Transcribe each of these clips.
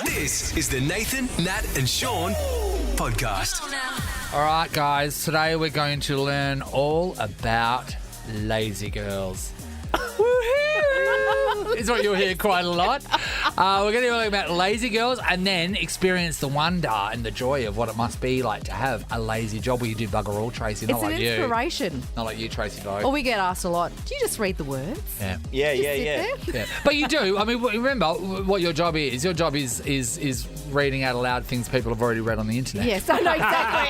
This is the Nathan, Nat and Sean podcast. All right, guys. Today we're going to learn all about lazy girls. Woohoo! Is what you'll hear quite a lot. We're going to learn about lazy girls and then experience the wonder and the joy of what it must be like to have a lazy job where you do bugger all, Tracy. Not It's like an you. inspiration. Not like you, Tracy. Though. Or we get asked a lot, do you just read the words? Yeah. Yeah. But you do. I mean, remember what your job is. Your job is reading out aloud things people have already read on the internet. Yes, I know exactly.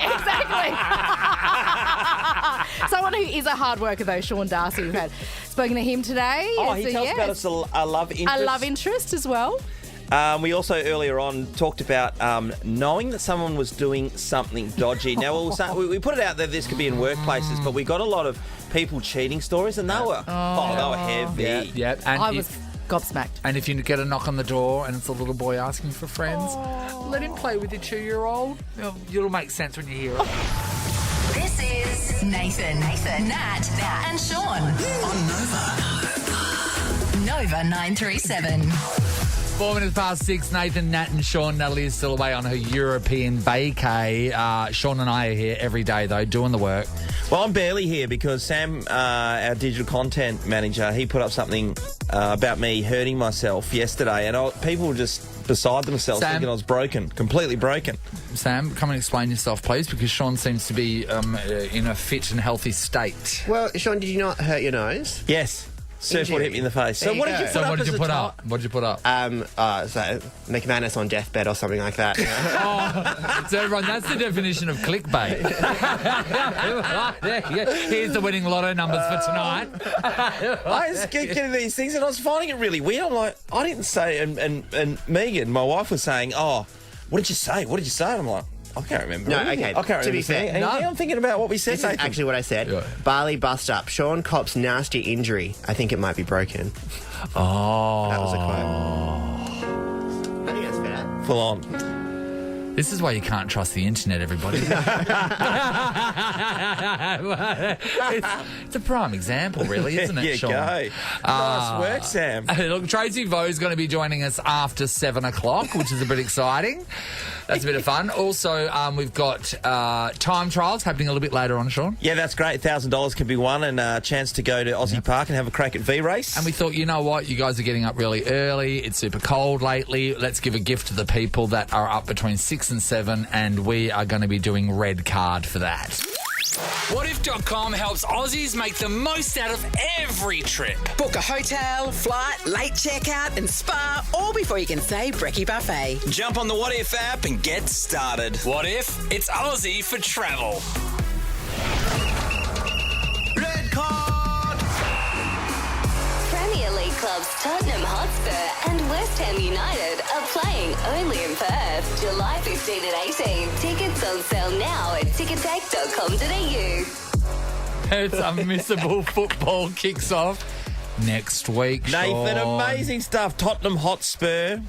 Someone who is a hard worker, though, Sean Darcy. We've had spoken to him today. Oh, he tells about us a love interest. A love interest as well. We also earlier on talked about knowing that someone was doing something dodgy. Now, we put it out there this could be in workplaces, but we got a lot of people cheating stories, and they were heavy. Yeah. And I was gobsmacked. And if you get a knock on the door and it's a little boy asking for friends, let him play with your 2-year-old. It'll make sense when you hear it. This is Nathan, Nat, and Sean On Nova 937. 4 minutes past 6, Nathan, Nat and Sean. Natalie is still away on her European vacay. Sean and I are here every day, though, doing the work. Well, I'm barely here because Sam, our digital content manager, he put up something about me hurting myself yesterday, and people were just beside themselves, Sam, thinking I was broken, completely broken. Sam, come and explain yourself, please, because Sean seems to be in a fit and healthy state. Well, Sean, did you not hurt your nose? Yes. Surfboard hit me in the face. There So you what go. did you put So up what did as you a put top? up? What did you put up? So McManus on deathbed or something like that. So everyone, that's the definition of clickbait. Here's the winning lotto numbers for tonight. I was getting these things, and I was finding it really weird. I'm like, I didn't say, and Megan, my wife, was saying, "Oh, what did you say? What did you say?" And I'm like, I can't remember. No, anything. okay, I can't to be remember fair, anything. no. I'm thinking about what we said. This is actually what I said. Yeah. Barley bust up. Sean Copp's nasty injury. I think it might be broken. Oh. That was a quote. I think that's fair. Full on. This is why you can't trust the internet, everybody. It's a prime example, really, isn't it, Yeah, Sean? go. Nice work, Sam. Look, Tracy Vo is going to be joining us after 7 o'clock, which is a bit exciting. That's a bit of fun. Also, we've got time trials happening a little bit later on, Sean. Yeah, that's great. $1,000 can be won, and a chance to go to Aussie Park and have a crack at V-Race. And we thought, you know what? You guys are getting up really early. It's super cold lately. Let's give a gift to the people that are up between 6 and 7, and we are going to be doing red card for that. Whatif.com helps Aussies make the most out of every trip. Book a hotel, flight, late checkout and spa all before you can say brekkie buffet. Jump on the What If app and get started. What if? It's Aussie for travel. Red card! Premier League clubs Tottenham Hotspur and West Ham United are playing only in Perth, July 15 and 18. Tickets on sale now at ticketek.com.au. It's unmissable football kicks off next week, Nathan, Sean. amazing stuff. Tottenham Hotspur,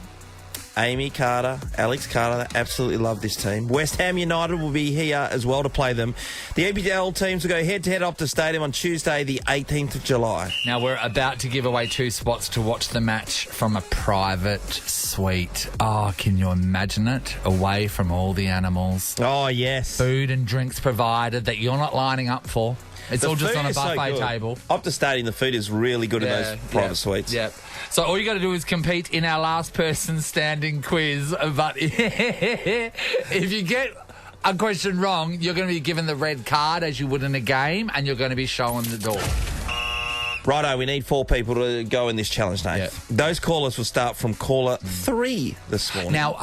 Amy Carter, Alex Carter, they absolutely love this team. West Ham United will be here as well to play them. The EPL teams will go head-to-head up to Stadium on Tuesday, the 18th of July. Now, we're about to give away 2 spots to watch the match from a private suite. Oh, can you imagine it? Away from all the animals. Oh, yes. Food and drinks provided that you're not lining up for. It's The all just food on a is so buffet good. table. Up to Stadium, the food is really good in those private suites. Yep. So all you got to do is compete in our last person standing quiz. But if you get a question wrong, you're going to be given the red card as you would in a game, and you're going to be shown the door. Righto, we need 4 people to go in this challenge, Nate. Yep. Those callers will start from caller 3 this morning. Now,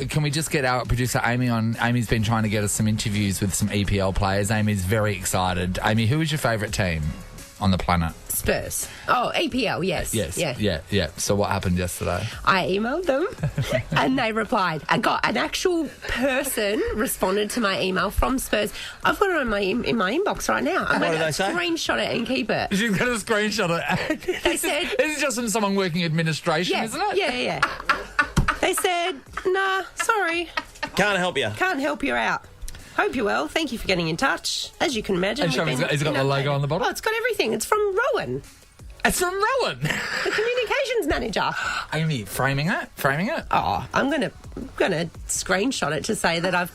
can we just get our producer Amy on? Amy's been trying to get us some interviews with some EPL players. Amy's very excited. Amy, who is your favourite team on the planet? Spurs. Oh, EPL, yes. Yes. Yeah. Yeah. So what happened yesterday? I emailed them and they replied. I got an actual person responded to my email from Spurs. I've got it in my inbox right now. I'm What going did to they say? screenshot it and keep it. She's got a screenshot of it. They said... This is just from someone working administration, Yeah, isn't it? yeah. They said, nah, sorry, Can't help you. can't help you out. Hope you're well. Thank you for getting in touch. As you can imagine, And show me, has it got the logo on the bottom? Oh, it's got everything. It's from Rowan. It's from Rowan. The communications manager. Amy, framing it. Oh, I'm gonna screenshot it to say that I've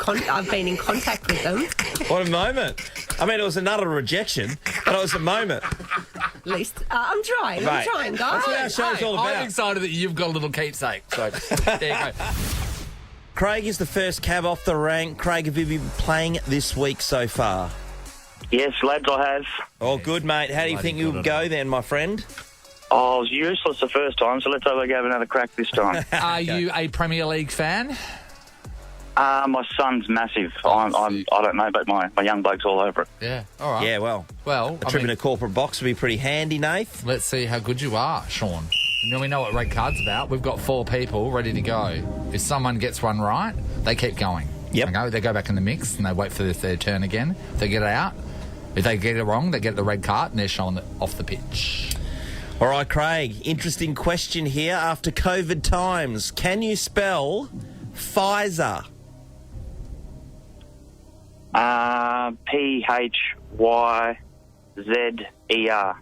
been in contact with them. What a moment. I mean, it was another rejection, but it was a moment. At least I'm trying. Mate, I'm trying, guys. that's what our show's all about. I'm excited that you've got a little keepsake. So there you go. Craig is the first cab off the rank. Craig, have you been playing this week so far? Yes, lads, I have. Oh, good, mate. How do you think you'll go then, my friend? Oh, I was useless the first time, so let's have another crack this time. Are you a Premier League fan? My son's massive. I don't know, but my young bloke's all over it. Yeah, all right. Yeah, well, Well, a trip in a corporate box would be pretty handy, Nath. let's see how good you are, Sean. Now we know what red card's about. We've got 4 people ready to go. If someone gets one right, they keep going. Yep. They go back in the mix and they wait for their turn again. If they get it out, if they get it wrong, they get the red card and they're shown off the pitch. All right, Craig, interesting question here. After COVID times, can you spell Pfizer? P-H-Y-Z-E-R.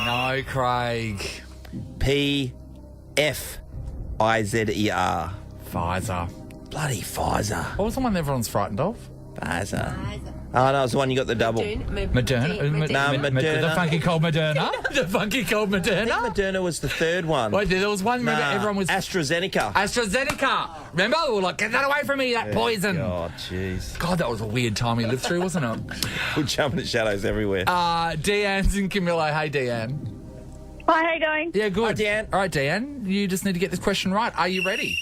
No, Craig. P-F-I-Z-E-R. Pfizer. Bloody Pfizer. What was the one everyone's frightened of? Pfizer. Oh, no, it's the one you got the double. Moderna. Moderna. The funky cold Moderna. The funky cold I think Moderna. Moderna was the third one. Wait, there was one. Remember, Nah, everyone was AstraZeneca. AstraZeneca. Remember, we were like, get that away from me, that poison. Oh, jeez. God, that was a weird time we lived through, wasn't it? We're jumping at shadows everywhere. Deanne's in Camillo. Hey, Deanne. Hi, how you going? Yeah, good. Hi, Deanne. All right, Deanne, you just need to get this question right. Are you ready?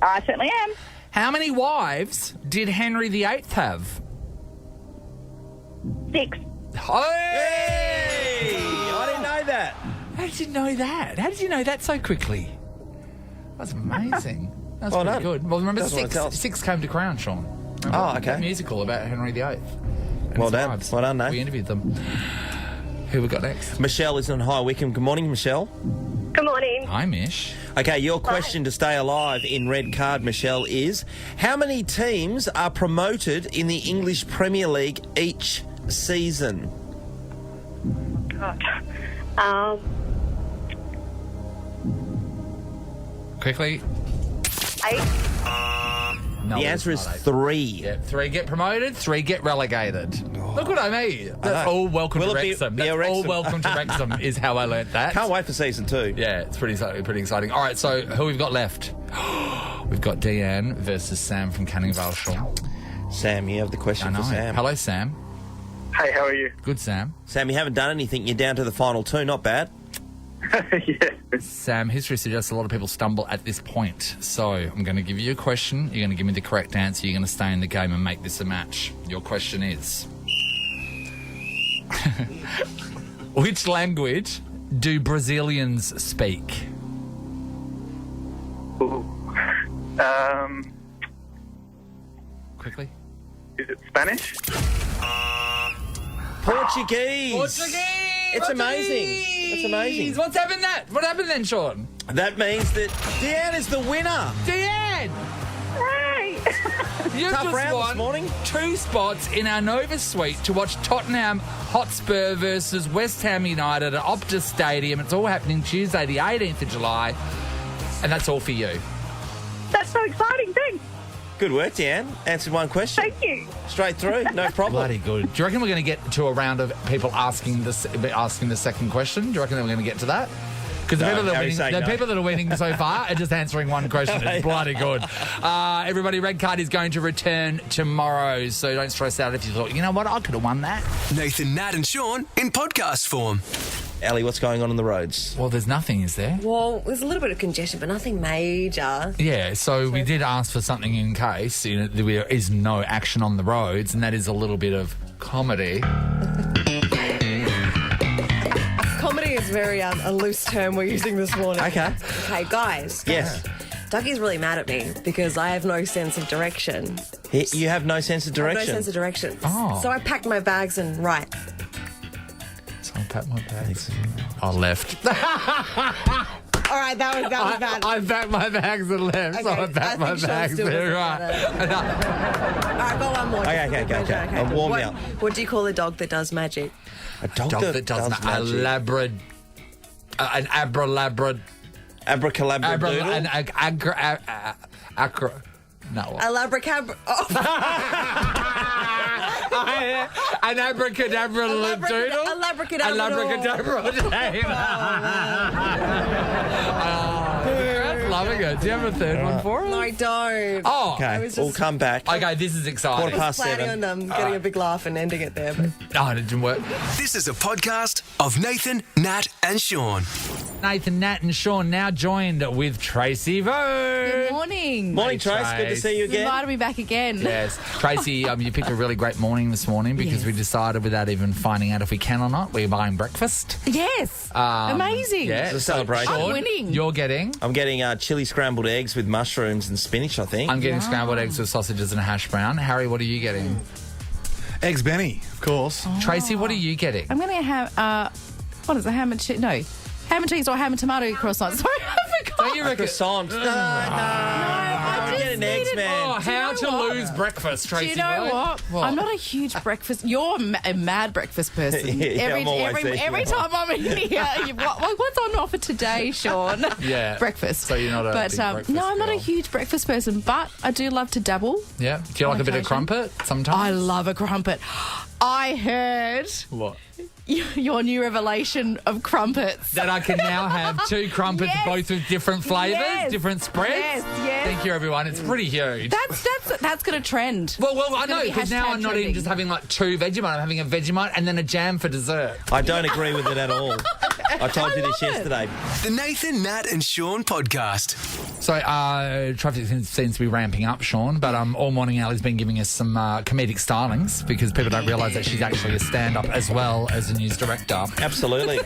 I certainly am. How many wives did Henry VIII have? 6. Hey! I didn't know that. How did you know that? How did you know that so quickly? That's amazing. That's Well pretty done. good. Well, remember, Doesn't wanna tell us. six came to Crown, Sean. Remember? Oh, okay. That musical about Henry VIII. and Well his done. wives. Well done, Nate. We interviewed them. Who we got next? Michelle is on High Wycombe. Good morning, Michelle. Good morning. Hi, Mish. Okay, your question to stay alive in red card, Michelle, is how many teams are promoted in the English Premier League each season? God. Quickly. 8. No, The it's answer is not 8. 3. Yeah, 3 get promoted, 3 get relegated. Look what I mean. That's know. all welcome Will to it be- Wrexham. yeah, That's all Wrexham. welcome to Wrexham is how I learnt that. Can't wait for season 2. Yeah, it's pretty exciting. All right, so who we've got left? We've got Deanne versus Sam from Canning Vale, Sean. Sam, you have the I question know. for Sam. Hello, Sam. Hey, how are you? Good, Sam. Sam, you haven't done anything. You're down to the final 2. Not bad. Yeah. Sam, history suggests a lot of people stumble at this point. So I'm going to give you a question. You're going to give me the correct answer. You're going to stay in the game and make this a match. Your question is... Which language do Brazilians speak? Quickly. Is it Spanish? Portuguese. It's amazing. It's amazing. What happened then, Sean? That means that Deanne is the winner. Deanne! Hey! You've Tough just round this won morning. 2 spots in our Nova Suite to watch Tottenham Hotspur versus West Ham United at Optus Stadium. It's all happening Tuesday, the 18th of July. And that's all for you. That's so exciting. Thanks. Good work, Deanne. Answered one question. Thank you. Straight through. No problem. Bloody good. Do you reckon we're going to get to a round of people asking the second question? Do you reckon that we're going to get to that? Because No, the Harry's saying no. people that are winning so far are just answering one question. It's bloody good. Everybody, Red Card is going to return tomorrow, so don't stress out if you thought, you know what, I could have won that. Nathan, Nat and Sean in podcast form. Ellie, what's going on the roads? Well, there's nothing, is there? Well, there's a little bit of congestion, but nothing major. Yeah, so we did ask for something in case there is no action on the roads, and that is a little bit of comedy. Comedy is very a loose term we're using this morning. Okay. Okay, guys. Yes. Dougie's really mad at me because I have no sense of direction. You have no sense of I have direction. no sense of direction. Oh. So I packed my bags and right. So I pat my bags. I left. All right, that was bad. I backed my bags and left, so Okay, I backed my think Sean bags still there, doesn't right. All right, got one more. Okay. I'll warm you up. What do you call a dog that does magic? A dog That does magic. an abralabra... Abracalabradoodle? No. A labracabra. An abracadabra doodle? A labracadabra. Loving it. Do you have a third one for us? No, I don't. Oh. Okay, we'll come back. Okay, this is exciting. 7:15. Planning on getting a big laugh and ending it there, but Oh, it didn't work. This is a podcast of Nathan, Nat, and Sean. Nathan, Nat, and Sean now joined with Tracy Vo. Good morning. Morning, Trace. Good to Trace. see you You again. invited me back again. Yes. Tracy, you picked a really great morning this morning because we decided, without even finding out if we can or not, we're buying breakfast. Yes. Amazing. Yeah. It's a celebration. I'm winning. You're getting? I'm getting chili scrambled eggs with mushrooms and spinach, I think. I'm getting scrambled eggs with sausages and a hash brown. Harry, what are you getting? Eggs Benny, of course. Tracy, what are you getting? I'm going to have, what is it, ham and cheese? No. Ham and cheese or ham and tomato croissant. Sorry, I forgot. Don't you reckon? Croissant. No. I just Getting eggs, needed- man. Oh, how to lose breakfast, Tracy. Do you know what? I'm not a huge breakfast. You're a mad breakfast person. Yeah, I'm always there. every time I'm in here, what's on offer today, Sean? Yeah. Breakfast. So you're not a big breakfast no, I'm not a girl. huge breakfast person, but I do love to dabble. Yeah. Do you like a bit of occasion. crumpet sometimes? I love a crumpet. I heard What? your new revelation of crumpets. That I can now have two crumpets, Yes. both with different flavours, Yes. different spreads. Yes. Thank you, everyone. It's pretty huge. That's going to trend. Well, I It's gonna know, be because now hashtag I'm not even trending. just having like two Vegemite. I'm having a Vegemite and then a jam for dessert. I don't agree with it at all. I told you this yesterday. The Nathan, Nat, and Sean podcast. So, traffic seems to be ramping up, Sean, but all morning Ali's been giving us some comedic stylings because people don't realise that she's actually a stand-up as well as a news director. Absolutely.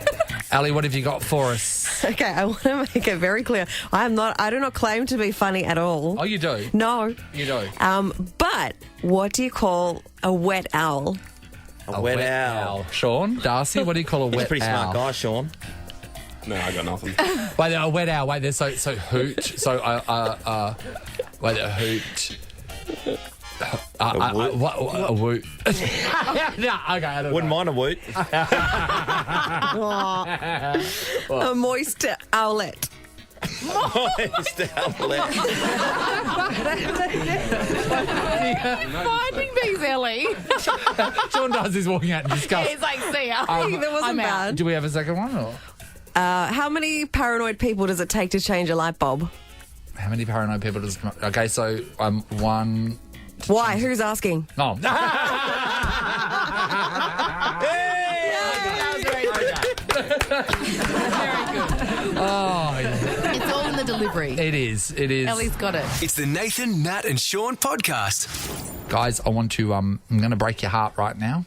Ali, what have you got for us? okay, I want to make it very clear. I do not claim to be funny at all. Oh, you do? No. You do? But what do you call a wet owl? A wet owl. Sean, Darcy, what do you call a wet owl? He's a pretty smart guy, Sean. No, I got nothing. Wait, a wet owl. Wait, there's so hoot. So, wait, a hoot. What? A woot. No, okay, I don't Wouldn't mind a woot. A moist owlet. Moist owlet. Finding these, Ellie. Sean does is walking out in disgust. He's like, see ya. That wasn't I'm out. bad. Do we have a second one? Or? How many paranoid people does it take to change a light bulb? How many paranoid people does... Okay, so one... Why? Who's asking? Oh. Oh, yeah. It's all in the delivery. It is. Ellie's got it. It's the Nathan, Nat, and Sean podcast. Guys, I want to... I'm going to break your heart right now.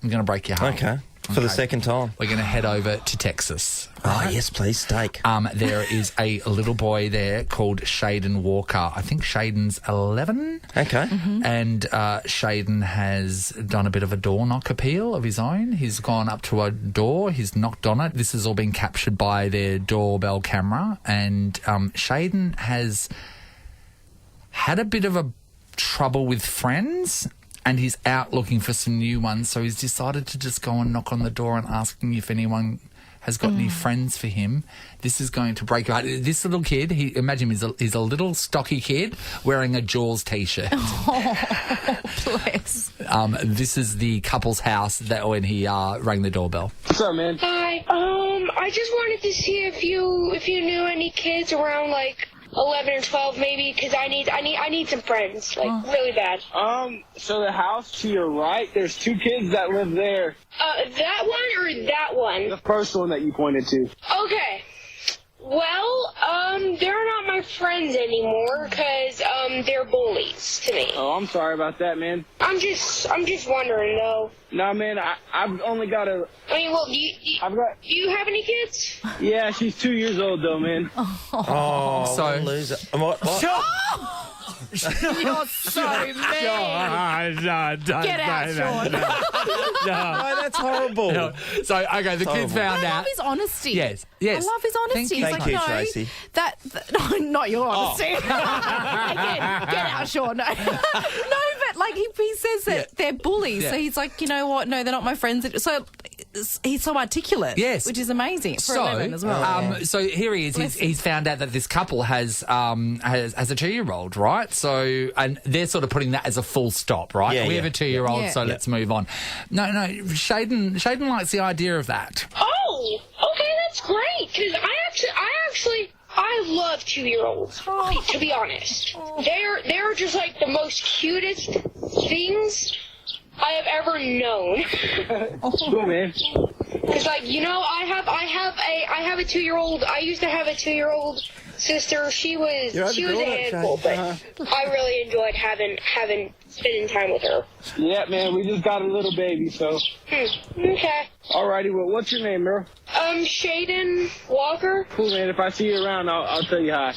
I'm going to break your heart. Okay. For the second time. We're going to head over to Texas. Oh, yes, please. Steak. There is a little boy there called Shaden Walker. I think Shaden's 11. Okay. And Shaden has done a bit of a door knock appeal of his own. He's gone up to a door. He's knocked on it. This has all been captured by their doorbell camera. And Shaden has had a bit of a trouble with friends. And he's out looking for some new ones. So he's decided to just go and knock on the door and asking if anyone has got any friends for him. This is going to break your heart. This little kid, imagine he's a little stocky kid wearing a Jaws T-shirt. Oh, bless. This is the couple's house that when he rang the doorbell. What's up, man? Hi. I just wanted to see if you knew any kids around like 11 or 12 maybe, because I need some friends, like really bad. So the house to your right, there's two kids that live there. That one or that one? The first one that you pointed to. Okay. Well, they're not my friends anymore because they're bullies to me. Oh, I'm sorry about that, man. I'm just wondering though. No, man, I've only got a... I mean, well, do you have any kids? Yeah, she's 2 years old though, man. Oh, So- loser. What? You're so mean. Get out, Sean. No, that's horrible. No. So, okay, the kids found I out. love his honesty. Yes. I love his honesty. Thank He's you, like, no, Tracy. no, not your honesty. Again, get out, Sean. No, but like he says that they're bullies. Yeah. So he's like, you know what? No, they're not my friends. So he's so articulate. Yes. Which is amazing for 11 as well. So here he is. He's found out that this couple has a 2-year-old, right? So, and they're sort of putting that as a full stop, right? Yeah, we yeah. have a 2-year-old, Yeah. so let's move on. No, Shaden likes the idea of that. Oh, okay, that's great. Because I love 2-year-olds. To be honest, they're just like the most cutest things I have ever known. Cool, man. Because I have a 2-year-old. I used to have a 2-year-old sister. She was a handful, but I really enjoyed spending time with her. Yeah, man, we just got a little baby, so. Okay. Alrighty, well, what's your name, Earl? Shaden Walker. Cool, man. If I see you around, I'll tell you hi.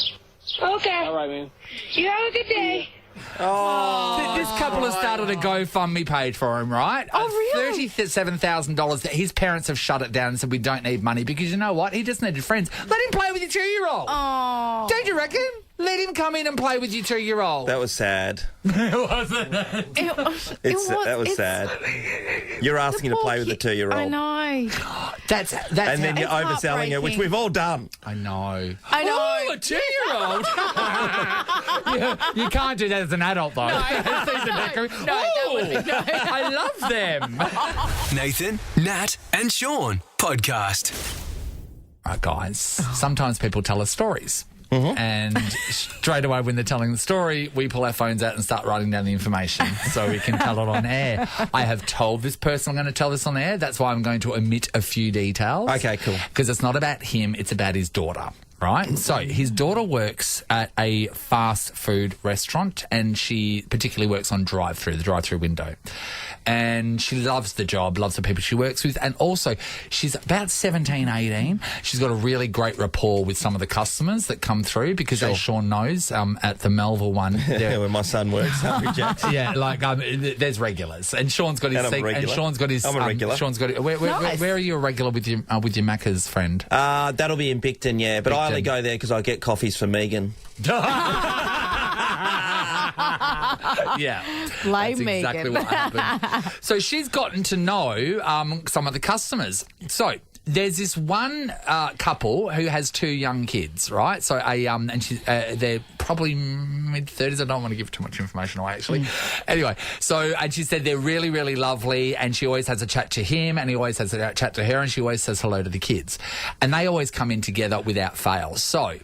Okay. All right, man. You have a good day. This couple has started a GoFundMe page for him, right? Oh, really? $37,000 that his parents have shut it down and said we don't need money because you know what? He just needed friends. Let him play with your 2-year-old. Oh. Don't you reckon? Let him come in and play with your 2-year-old. That was sad. Wasn't it? That was sad. You're asking to play with a 2-year-old. I know. That's and then you're overselling her, which we've all done. I know. I know. Oh, a 2-year-old? you can't do that as an adult, though. No, that wouldn't be. I love them. Nathan, Nat, and Sean podcast. Right, guys. Sometimes people tell us stories. And straight away when they're telling the story, we pull our phones out and start writing down the information so we can tell it on air. I have told this person I'm going to tell this on air. That's why I'm going to omit a few details. Okay, cool. Because it's not about him, it's about his daughter. Right? So his daughter works at a fast food restaurant and she particularly works on the drive-through window. And she loves the job, loves the people she works with. And also, she's about 17, 18. She's got a really great rapport with some of the customers that come through because, as Sean knows, at the Melville one... where my son works, yeah, like there's regulars. And Sean's got his... And I'm a regular. And Sean's got his... I'm a regular. Sean's got... Where are you a regular with your Macca's friend? That'll be in Bicton, yeah. But I only go there because I get coffees for Megan. Yeah. Blame That's exactly what happened. So she's gotten to know some of the customers. So there's this one couple who has 2 young kids, right? So and they're probably mid-30s. I don't want to give too much information away, actually. Anyway, and she said they're really, really lovely, and she always has a chat to him, and he always has a chat to her, and she always says hello to the kids. And they always come in together without fail. So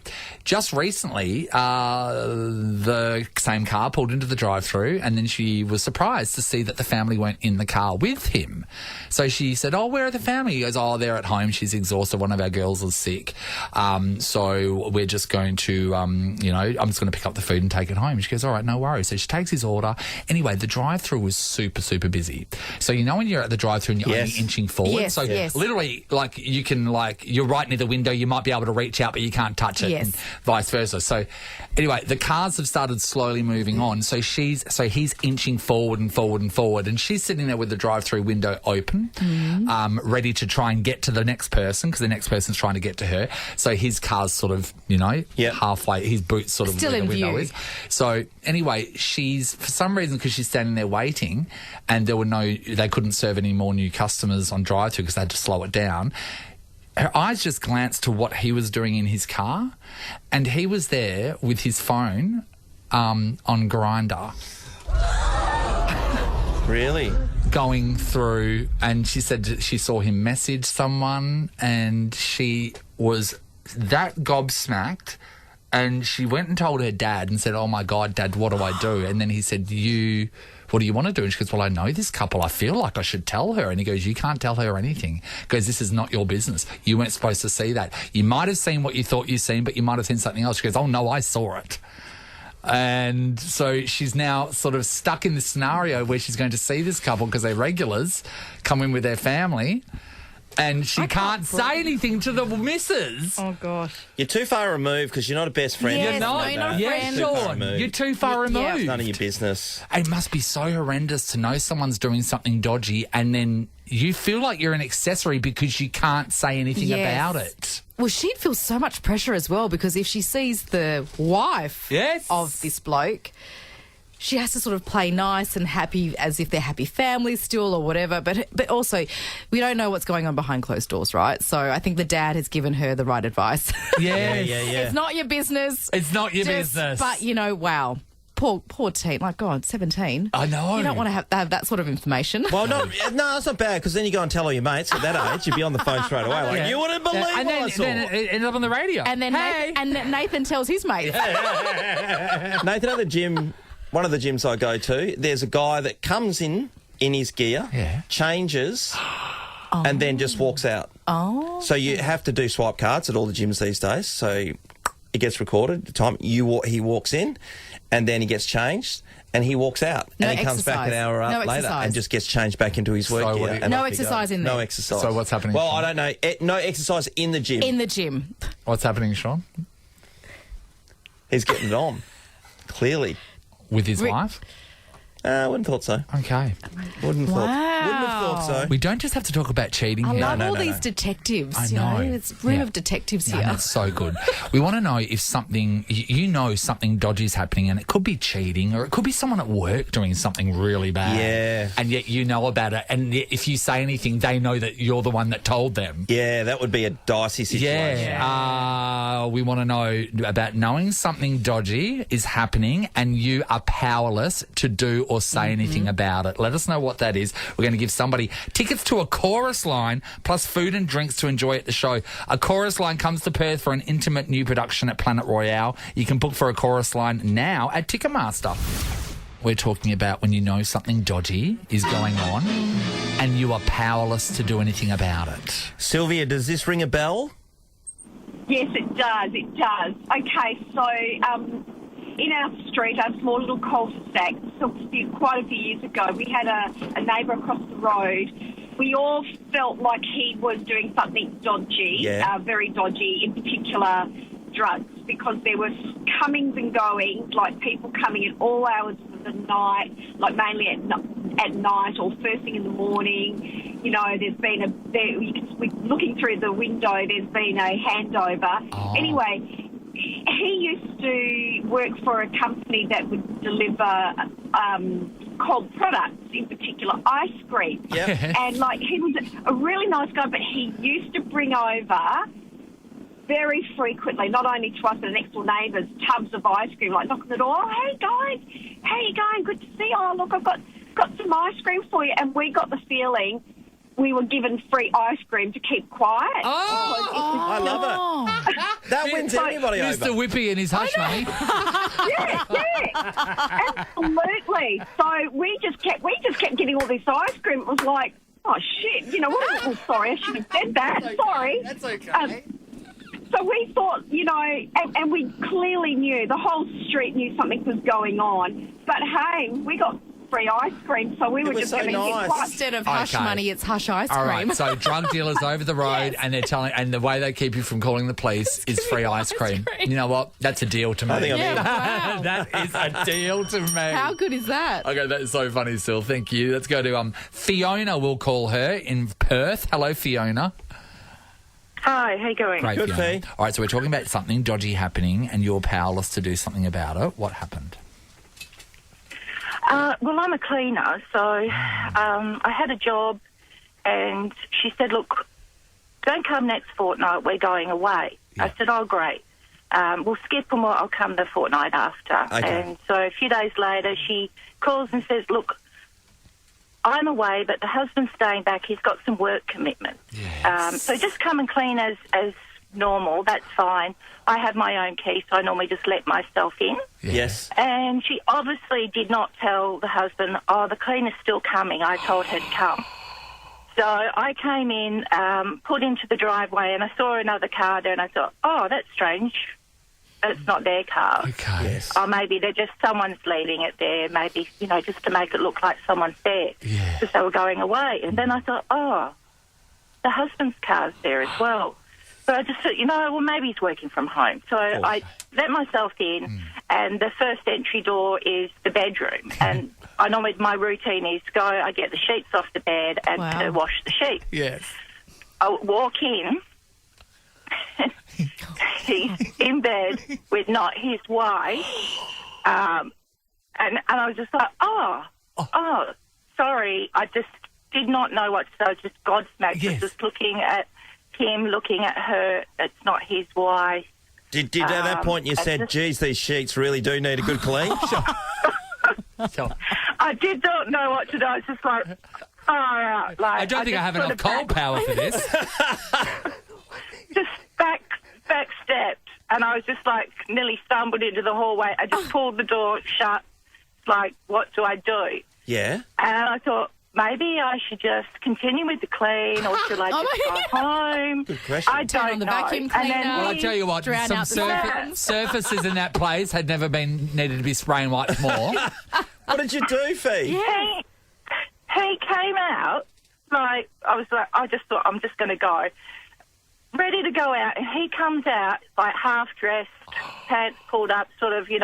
just recently, the same car pulled into the drive-through, and then she was surprised to see that the family weren't in the car with him. So she said, "Oh, where are the family?" He goes, "Oh, they're at home. She's exhausted. One of our girls is sick. So we're just going to, I'm just going to pick up the food and take it home." She goes, "All right, no worries." So she takes his order. Anyway, the drive-through was super, super busy. So when you're at the drive-through and you're only inching forward, literally, like you can, you're right near the window, you might be able to reach out, but you can't touch it, and vice versa. So anyway, the cars have started slowly moving on. So he's inching forward and forward and forward, and she's sitting there with the drive-through window open, ready to try and get to the next person because the next person's trying to get to her. So his car's sort of, halfway, his boot's sort of still where in the window view. is. So anyway, she's, for some reason, because she's standing there waiting and they couldn't serve any more new customers on drive-through because they had to slow it down. Her eyes just glanced to what he was doing in his car, and he was there with his phone on Grindr. Really? Going through, and she said she saw him message someone, and she was that gobsmacked, and she went and told her dad and said, "Oh my God, Dad, what do I do?" And then he said, "What do you want to do?" And she goes, "Well, I know this couple. I feel like I should tell her." And he goes, "You can't tell her anything." He goes, "This is not your business. You weren't supposed to see that. You might have seen what you thought you seen, but you might have seen something else." She goes, "Oh no, I saw it." And so she's now sort of stuck in this scenario where she's going to see this couple because they're regulars, come in with their family, and she can't say anything to the missus. Oh, gosh. You're too far removed because you're not a best friend. Yes, You're not. no, you're not a Yeah, friend. Sean, you're too far removed. It's none of your business. It must be so horrendous to know someone's doing something dodgy and then you feel like you're an accessory because you can't say anything Yes. about it. Well, she'd feel so much pressure as well because if she sees the wife of this bloke, she has to sort of play nice and happy as if they're happy families still or whatever. But also, we don't know what's going on behind closed doors, right? So I think the dad has given her the right advice. Yes. Yeah. It's not your business. It's not your business. But, wow. Poor teen. Like, God, 17. I know. You don't want to have that sort of information. Well, no, that's not bad because then you go and tell all your mates at that age, you'd be on the phone straight away. Like, you wouldn't believe and what I saw. then it ended up on the radio. And then Nathan tells his mates. Nathan, at the gym, one of the gyms I go to, there's a guy that comes in his gear, changes, and then just walks out. Oh. So you have to do swipe cards at all the gyms these days. So it gets recorded. The time he walks in, and then he gets changed, and he walks out, No and he comes back an hour No later exercise. and just gets changed back into his work gear. and No off he exercise goes. in there. No exercise. So what's happening, Well, Sean? I don't know. No exercise in the gym. In the gym. What's happening, Sean? He's getting it on. Clearly. With his wife? I wouldn't have thought so. Okay. Wouldn't have thought so. We don't just have to talk about cheating I here. love all these detectives. I you know. It's a room of detectives Yeah, here. that's so good. We want to know if something, something dodgy is happening, and it could be cheating or it could be someone at work doing something really bad. Yeah. And yet you know about it, and yet if you say anything, they know that you're the one that told them. Yeah, that would be a dicey situation. Yeah. We want to know about knowing something dodgy is happening and you are powerless to do or say anything about it. Let us know what that is. We're going to give somebody tickets to a chorus line plus food and drinks to enjoy at the show. A chorus line comes to Perth for an intimate new production at Planet Royale. You can book for a chorus line now at Ticketmaster. We're talking about when you know something dodgy is going on and you are powerless to do anything about it. Sylvia, does this ring a bell? Yes, it does. It does. Okay, so in our street, our small little cul-de-sac, quite a few years ago, we had a neighbour across the road. We all felt like he was doing something dodgy, very dodgy, in particular drugs, because there were comings and goings, like people coming at all hours of the night, like mainly at night or first thing in the morning. You know, there's been looking through the window, there's been a handover. Oh. Anyway, he used to work for a company that would deliver cold products, in particular ice cream. Yep. And, he was a really nice guy, but he used to bring over very frequently, not only to us but the next door neighbours, tubs of ice cream, like knocking the door, oh, hey guys, how you going? Good to see you. Oh, look, I've got some ice cream for you. And we got the feeling we were given free ice cream to keep quiet. I love it. That wins anybody over. Mr. Whippy and his hush money. Absolutely. So we just kept getting all this ice cream. It was like, oh shit, you know what? Oh, sorry, I should have said that. Sorry. That's okay. So we thought, and we clearly knew, the whole street knew something was going on. But hey, we got free ice cream, so we were just going to get quiet. Instead of hush money, it's hush ice cream. All right, so drug dealers over the road, and they're telling, and the way they keep you from calling the police is free ice cream. You know what? That's a deal to me. I think wow. That is a deal to me. How good is that? Okay, that is so funny, Sil. Thank you. Let's go to Fiona. We'll call her in Perth. Hello, Fiona. Hi, how you going? Great, Good, Fiona. Fee. All right, so we're talking about something dodgy happening, and you're powerless to do something about it. What happened? Well, I'm a cleaner, so I had a job, and she said, look, don't come next fortnight, we're going away. Yeah. I said, oh, great. We'll skip and I'll come the fortnight after. Okay. And so a few days later, she calls and says, look, I'm away, but the husband's staying back. He's got some work commitments. Yes. So just come and clean as normal. That's fine. I have my own key, so I normally just let myself in. Yes. And she obviously did not tell the husband, oh, the cleaner's still coming. I told her to come. So I came in, put into the driveway, and I saw another car there, and I thought, oh, that's strange. It's not their car. Okay. Yes. Or maybe someone's leaving it there, maybe, just to make it look like someone's there. Yeah. Because they were going away. And then I thought, oh, the husband's car's there as well. So I just thought, well, maybe he's working from home. So I let myself in, and the first entry door is the bedroom. And I know my routine is to go, I get the sheets off the bed and to wash the sheets. Yes. I walk in, he's in bed with not his wife, and I was just like, oh, sorry, I just did not know what to say. I was just gobsmacked. Yes. Just looking at him, looking at her. It's not his wife. Did at that point you said, geez, these sheets really do need a good clean? I did not know what to do. I was just like, like, I don't think I have enough cold power for this. Just back stepped, and I was just like nearly stumbled into the hallway. I just pulled the door shut. Like, what do I do? Yeah. And I thought, maybe I should just continue with the clean, or should I just go home? Good question. I don't know. vacuum cleaner. Well, I tell you what, Drown some out the surfaces in that place had never been needed to be spraying white more. What did you do, Fee? Yeah. He came out, like, I was like, I just thought, I'm just going to go. Ready to go out, and he comes out, like, half-dressed, pants pulled up, sort of, he'd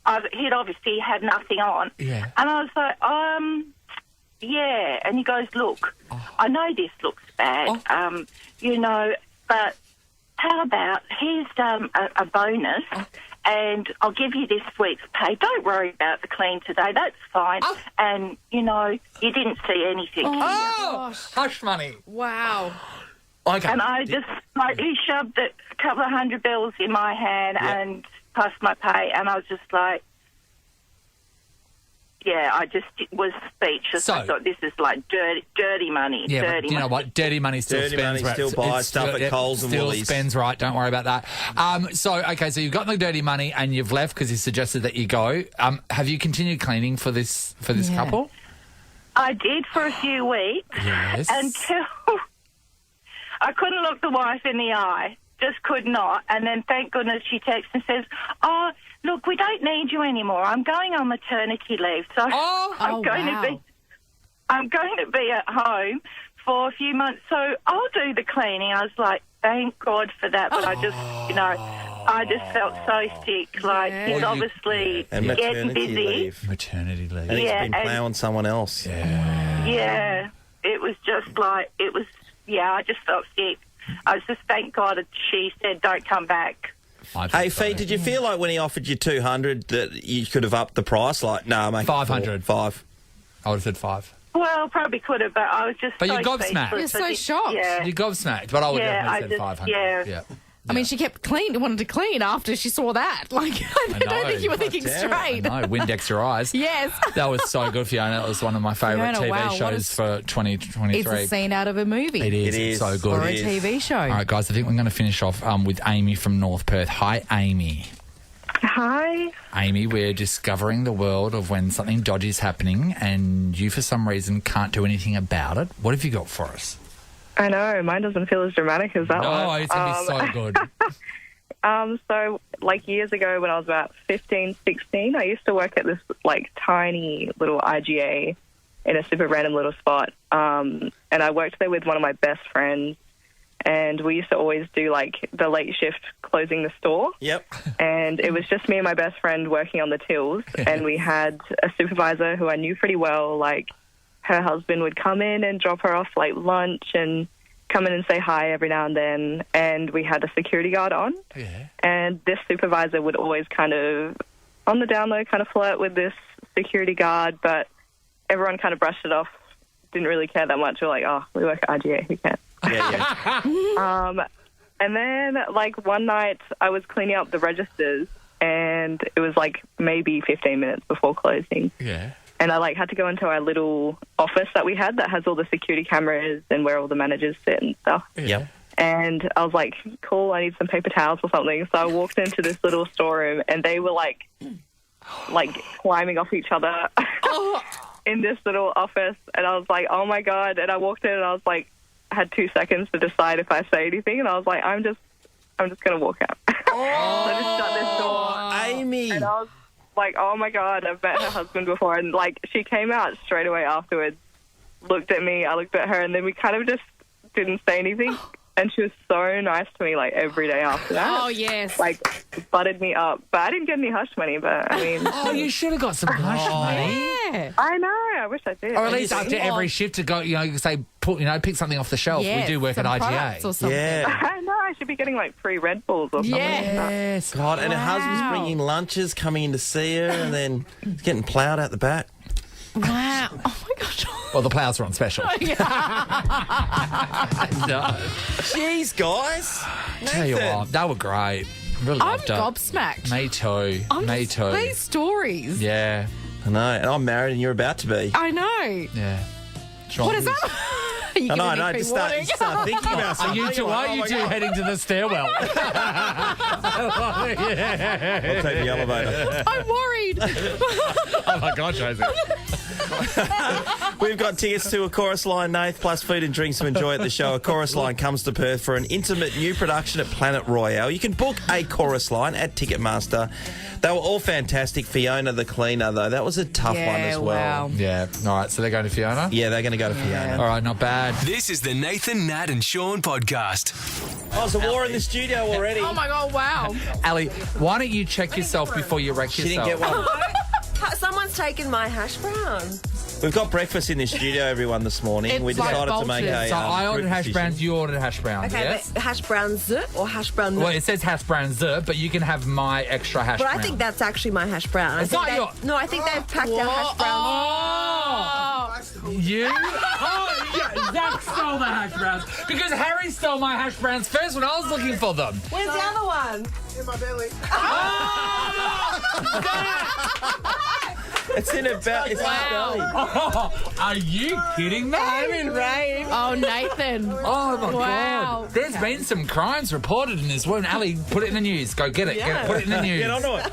obviously had nothing on. Yeah. And I was like, yeah. And he goes, look, I know this looks bad, but how about here's a bonus, and I'll give you this week's pay. Don't worry about the clean today. That's fine. And, you didn't see anything. Hush money. Wow. Okay. And I just, he shoved a couple of $100 in my hand and passed my pay, and I was just like, I just was speechless. So, I thought, this is like dirty money. Yeah, dirty but you money. know what? Dirty money still Dirty spends money right. still buys stuff at Coles and still Woolies. spends right. Don't worry about that. So you've got the dirty money and you've left because he suggested that you go. Have you continued cleaning for this couple? I did for a few weeks. Yes. Until I couldn't look the wife in the eye. Just could not. And then, thank goodness, she texts and says, look, we don't need you anymore. I'm going on maternity leave. So I'm going to be at home for a few months. So I'll do the cleaning. I was like, thank God for that. But I just, I just felt so sick. Like, he's obviously And getting maternity busy. leave. Maternity leave. And he's been ploughing someone else. Yeah. It was just like, I just felt sick. I was just, thank God she said, don't come back. Hey, Fee, did you feel like when he offered you 200 that you could have upped the price? Like, no, mate. 500. 5. I would have said 5. Well, probably could have, but I was just But so you're gobsmacked. speechless. You're so shocked. Yeah. You're gobsmacked, but I would Yeah, definitely said 500. yeah. I mean, she kept wanted to clean after she saw that. Like, I don't think you were thinking straight. No, Windex your eyes. Yes. That was so good, Fiona. That was one of my favourite Fiona, TV wow, shows for 2023. It's a scene out of a movie. It is. It's so good. Or a TV show. All right, guys, I think we're going to finish off with Amy from North Perth. Hi, Amy. Hi. Amy, we're discovering the world of when something dodgy is happening and you, for some reason, can't do anything about it. What have you got for us? I know, mine doesn't feel as dramatic as that one. No, it's going to be so good. So, like, years ago when I was about 15, 16, I used to work at this, like, tiny little IGA in a super random little spot. And I worked there with one of my best friends, and we used to always do, like, the late shift closing the store. Yep. And it was just me and my best friend working on the tills, and we had a supervisor who I knew pretty well. Like, her husband would come in and drop her off, like, lunch and come in and say hi every now and then, and we had a security guard on. Yeah. And this supervisor would always kind of, on the down low, kind of flirt with this security guard, but everyone kind of brushed it off, didn't really care that much. We're like, oh, we work at IGA, who cares? Yeah. And then, like, one night I was cleaning up the registers, and it was, like, maybe 15 minutes before closing. Yeah. And I, like, had to go into our little office that we had that has all the security cameras and where all the managers sit and stuff. Yep. And I was like, cool, I need some paper towels or something. So I walked into this little storeroom, and they were, like climbing off each other in this little office. And I was like, oh, my God. And I walked in, and I was like, I had 2 seconds to decide if I say anything. And I was like, I'm just going to walk out. So I just shut this door. Amy. And I was like, oh, my God, I've met her husband before. And, like, she came out straight away afterwards, looked at me, I looked at her, and then we kind of just didn't say anything. And she was so nice to me, like, every day after that. Oh, yes. Like, buttered me up. But I didn't get any hush money, but, I mean... Oh, you should have got some hush money. Yeah. I know. I wish I did. Or at least after every shift to go, you know, say, pick something off the shelf. Yes, we do work at some IGA. products or something. Yeah. I know. I should be getting, like, free Red Bulls or something. Yes. God, and her husband's Wow. bringing lunches, coming in to see her, and then getting ploughed out the back. Wow. Oh, my gosh. Well, the ploughs are on special. Oh, No. Jeez, guys. Tell you Nathan. what, they were great. Really I'm loved it. gobsmacked. Me too. Me too. These stories. Yeah. I know, and I'm married and you're about to be. I know. Yeah. What is that? Are you I giving know, me just warning? start thinking about Are something. you two? Why are you two heading to the stairwell? I'll take the elevator. I'm worried. Oh my God, Josie. We've got tickets to A Chorus Line, Nath, plus food and drinks to enjoy at the show. A Chorus Line comes to Perth for an intimate new production at Planet Royale. You can book A Chorus Line at Ticketmaster. They were all fantastic. Fiona the Cleaner, though, that was a tough one as well. Wow. Yeah. All right. So they're going to Fiona. Yeah, they're going to go to Fiona. All right. Not bad. This is the Nathan, Nat and Sean podcast. Oh, there's a war in the studio already. Oh, my God, wow. Ali, why don't you check yourself before you wreck She yourself? didn't get one. Someone's taken my hash brown. We've got breakfast in the studio, everyone, this morning. It's We like decided to make bolted. a. So I ordered hash breakfast browns. edition. You ordered hash browns. Okay, Yes. but hash browns or hash brown? Well, it says hash browns, but you can have my extra hash But brown. I think that's actually my hash brown. It's not your- No, I think they've packed our hash browns. Oh! You? Oh, yeah, Zach stole the hash browns because Harry stole my hash browns first when I was looking for them. Where's the other one? In my belly. It's in a belly. It's in a belly. Oh, are you kidding me? I'm in rain. Oh, Nathan. Oh my Wow. God! There's been some crimes reported in this wound. Ali, put it in the news. Go get it. Get it. Put it in the news. Get onto it.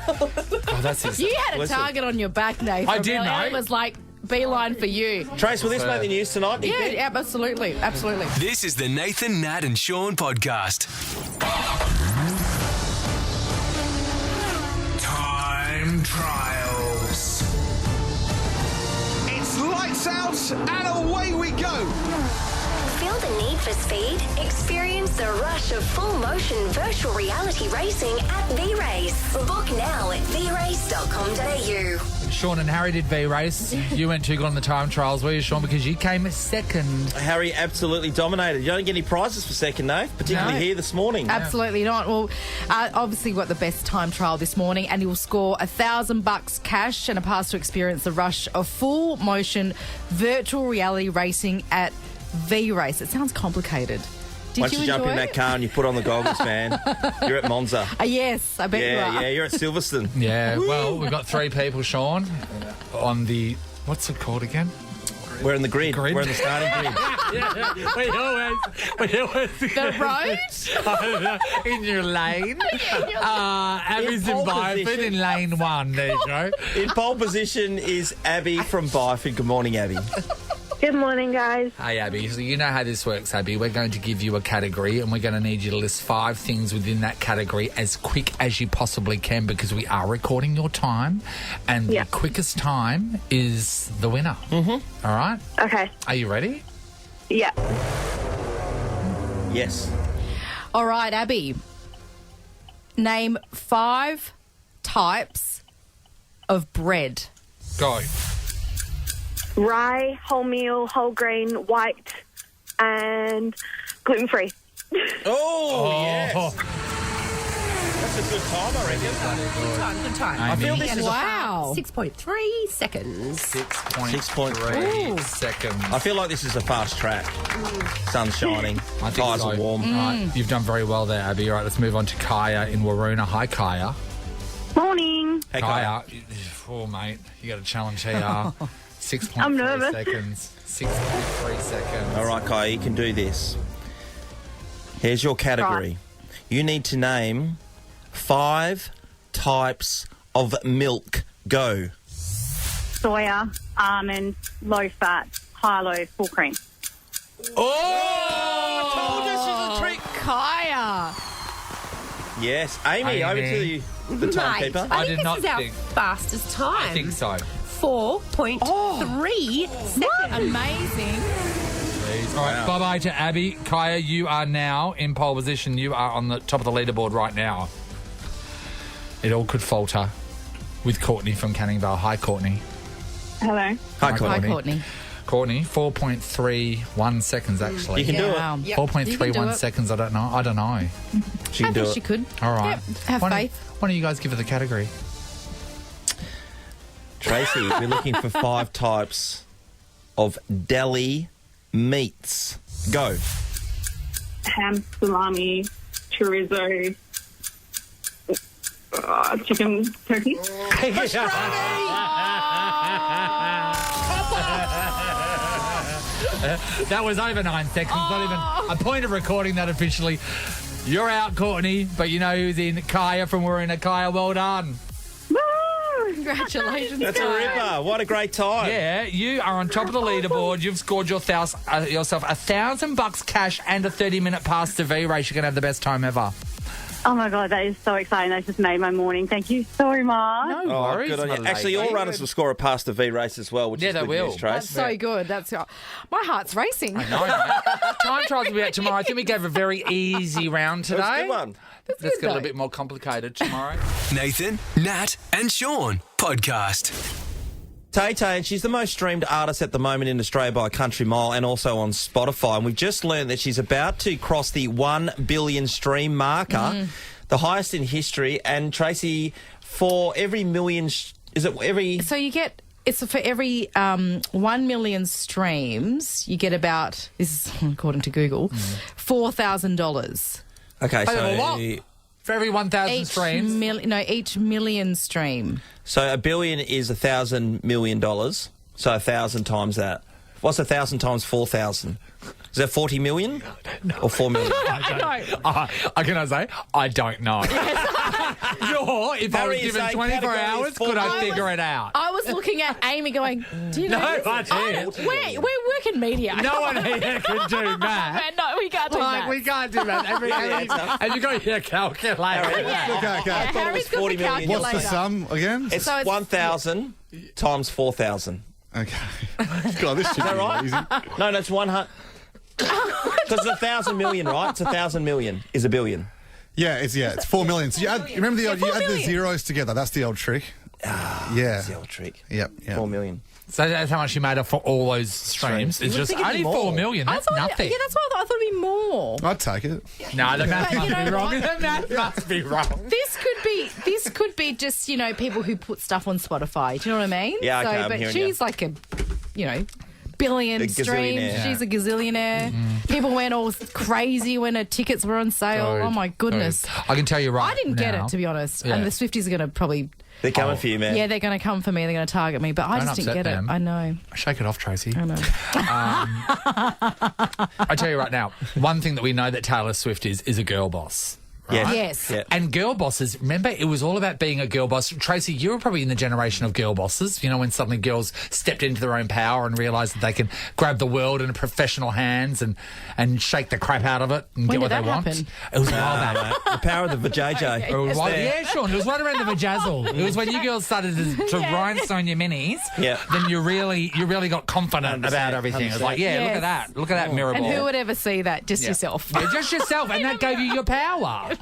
Oh, that's his. You had a Listen. target on your back, Nathan. I did, really. mate. It was like beeline for you. Trace, will this make the news tonight? do you think? Yeah, absolutely. Absolutely. This is the Nathan, Nat and Sean podcast. Time trials. It's lights out and away we go. Feel the need for speed? Experience the rush of full motion virtual reality racing at V-Race. Book now at vrace.com.au. Sean and Harry did V-Race. You went too good on the time trials, were you, Sean? Because you came second. Harry absolutely dominated. You don't get any prizes for second, Nate, particularly No. here this morning. Absolutely not. Well, obviously got the best time trial this morning, and you'll score $1,000 cash and a pass to experience the rush of full motion virtual reality racing at V-Race. It sounds complicated. Did Once you jump enjoy in that it? car and you put on the goggles, man, you're at Monza. Yes, I bet you are. Yeah, you're at Silverstone. Yeah, well, we've got 3 people, Sean, on the... What's it called again? We're in the grid. Grid. We're in the starting grid. We always The road? in your lane. Abby's in pole Byford position. in lane 1. There you go. In pole position is Abby from Byford. Good morning, Abby. Good morning, guys. Hey, Abby. So you know how this works, Abby. We're going to give you a category and we're going to need you to list 5 things within that category as quick as you possibly can because we are recording your time and the quickest time is the winner. Mm-hmm. All right? Okay. Are you ready? Yeah. Yes. All right, Abby. Name 5 types of bread. Go. Rye, wholemeal, whole grain, white, and gluten-free. Oh, yes. That's a good time, I reckon. Good time. I feel this is Wow. 6.3 seconds. 6.3 seconds. I feel like this is a fast track. Sun's shining. I think Tires so. are warm. Right, you've done very well there, Abby. All right, let's move on to Kaya in Waroona. Hi, Kaya. Morning. Hey, Kaya. Oh, mate, you got a challenge here. 6.3 I'm nervous. seconds. 6.3 seconds. All right, Kai, you can do this. Here's your category. Right. You need to name 5 types of milk. Go. Soya, almond, low fat, high low, full cream. Oh! I told you she's a trick. Kaya. Yes. Amy, over to you, the timekeeper. I I think did this not is our think- fastest time. I think so. 4.3 seconds. Amazing. Jeez. All right, bye-bye to Abby. Kaya, you are now in pole position. You are on the top of the leaderboard right now. It all could falter with Courtney from Canning Vale. Hi, Courtney. Hello. Hi, Courtney. Hi, Courtney. Courtney, 4.31 seconds, actually. You can do it. 4.31 seconds, I don't know. She can do it. She could. All right. Yep. Have faith. Why don't you guys give her the category? Tracy, we're looking for 5 types of deli meats. Go. Ham, salami, chorizo, chicken, turkey. That was over 9 seconds. Not even a point of recording that officially. You're out, Courtney, but you know who's in? Kaya from We're in a Kaya. Well done. Congratulations. That's a ripper. What a great time. Yeah, you are on top of the leaderboard. You've scored yourself $1,000 cash and a 30-minute pass to V-Race. You're going to have the best time ever. Oh my God, that is so exciting. That just made my morning. Thank you so much. No worries. Good on you. my Actually, lady. all runners will score a pass to V-Race as well, which is they good will. news, Trace. That's so good. My heart's racing. I know, mate. Time trials will be out tomorrow. I think we gave a very easy round today. That's a good one. That's Let's good, get a though. little bit more complicated tomorrow. Nathan, Nat, and Sean podcast. Tay-Tay, and she's the most streamed artist at the moment in Australia by a country mile and also on Spotify. And we've just learned that she's about to cross the 1 billion stream marker, the highest in history. And Tracy, for every million, is it every... So you get... It's for every 1 million streams, you get about, this is according to Google, $4,000. Okay, so... what? For every 1,000 streams? Each million stream. So $1 billion is $1,000 million. So 1,000 times that. What's 1,000 times 4,000? Is that 40 million or 4 million? I can say, I don't know. Sure, if I was given 24 hours, could I figure it out? I was looking at Amy going, do you know No, this? I didn't. We're working media. No one here can do math. No, we can't do that. We can't do that. And you got your calculator. Okay. Harry's got the calculator. What's the sum again? It's So it's- 1,000 times 4,000. Okay. God, this should Is that be right? easy. No, that's 100. Because it's 1,000 million, right? It's 1,000 million is $1 billion. Yeah, it's 4 million. So you add, remember you add the zeros together. That's the old trick. Yeah. That's the old trick. Yep. 4 million. So that's how much you made up for all those streams. It's just only 4 million. That's nothing. Yeah, that's what I thought it'd be more. I'd take it. No, the math But must you be know wrong. what? The math must be wrong. This could be just, people who put stuff on Spotify. Do you know what I mean? Yeah, okay, I'm but hearing she's you. like a, billion A streams. gazillionaire. She's a gazillionaire. People went all crazy when her tickets were on sale. Oh my goodness. I can tell you right I didn't get now- it, to be honest. Yeah. And the Swifties are going to probably... They're coming for you, man. Yeah, they're going to come for me. They're going to target me. But I Don't just didn't upset get them. it. I know. Shake it off, Tracy. I know. I tell you right now, one thing that we know that Taylor Swift is a girl boss. Yes. Yes. Yeah. And girl bosses, remember, it was all about being a girl boss. Tracy, you were probably in the generation of girl bosses, when suddenly girls stepped into their own power and realised that they can grab the world in professional hands and shake the crap out of it and When get what did they that want. happen? It was a while back. The power of the vajayjay. It was there. yeah, Sean. It was right around the vajazzle. It was when you girls started to rhinestone your minis. Yeah. Then you really got confident about everything. It was like, yeah, Yes. look at that mirror And ball. who would ever see that? Just yourself. Yeah, just yourself, and that gave you your power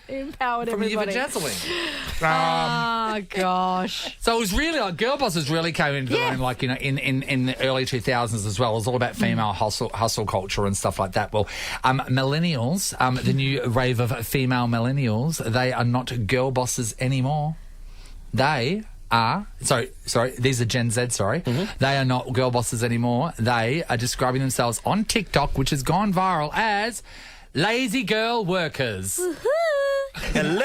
Empowered from your everybody. vajazzling. Oh, gosh. So it was really like girl bosses really came into their own, like in the early 2000s as well. It was all about female hustle culture and stuff like that. Well, millennials, the new wave of female millennials, they are not girl bosses anymore. They are these are Gen Z. They are not girl bosses anymore. They are describing themselves on TikTok, which has gone viral as lazy girl workers. Hello.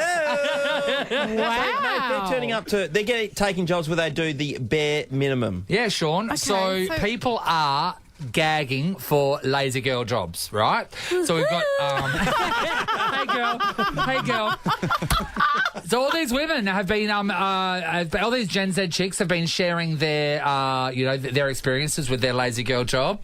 Wow. They're turning up to. They're taking jobs where they do the bare minimum. Yeah, Sean. Okay, so people are gagging for lazy girl jobs, right? So we've got hey girl. So all these women have been all these Gen Z chicks have been sharing their their experiences with their lazy girl job.